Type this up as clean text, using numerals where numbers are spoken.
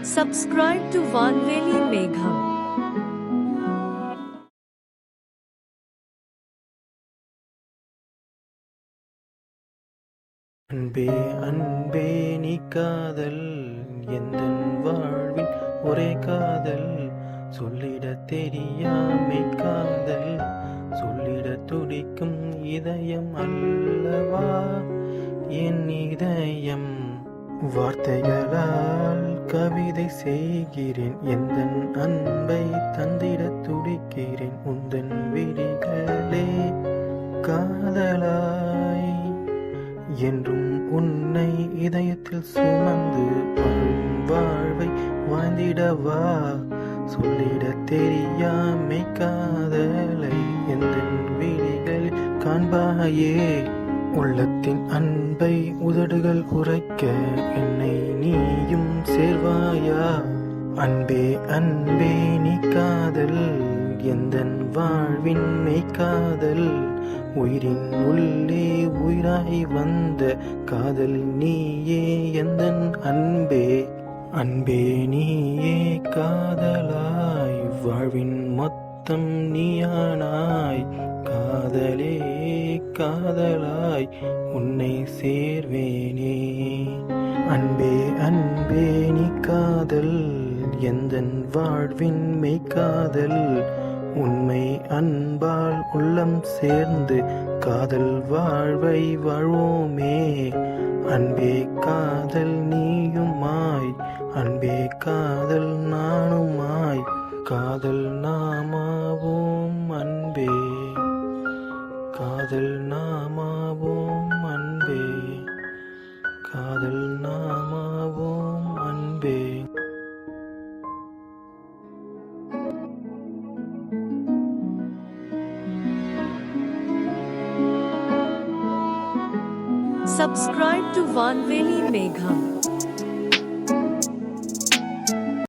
Subscribe to Vanveli Megham. அன்பே அன்பே நீ காதல் எந்தன் வாழ்வின் ஒரே காதல் சொல்லிட தெரியாமை காதல் சொல்லிட துடிக்கும் இதயம் அல்லவா என் இதயம் வார்த்தைகளால் கவிதை செய்கிறேன் எந்தன் அன்பை தந்திட துடிக்கிறேன் உந்தன் விழிகளே காதலாய் என்றும் உன்னை இதயத்தில் சுமந்து வாழும் வாழ்வை வாழ்ந்திடவா சொல்லிட தெரியாமை காதலை எந்தன் விழிகளில் காண்பாயே உள்ளத்தின் அன்பை உதடுகள் உரைக்க என்னை நீயும் சேர்வாயா அன்பே அன்பே நீ காதல் எந்தன் வாழ்வின் மெய்காதல் உயிரின் உள்ளே உயிராய் வந்த காதல் நீயே எந்தன் அன்பே அன்பே நீயே காதலாய் வாழ்வின் மொத்தம் நீயானாய் காதலே காதலாய் உன்னை சேர்வேனே அன்பே அன்பே நீ காதல் எந்தன் வாழ்வின் மெய்காதல் உண்மை அன்பால் உள்ளம் சேர்ந்து காதல் வாழ்வை வாழ்வோமே அன்பே காதல் நீயுமாய் அன்பே காதல் நானுமாய் காதல் நாமாவோம் அன்பே காதல் நாமாவோம் அன்பே காதல் நாமாவோம் அன்பே Subscribe to Vanveli Megham.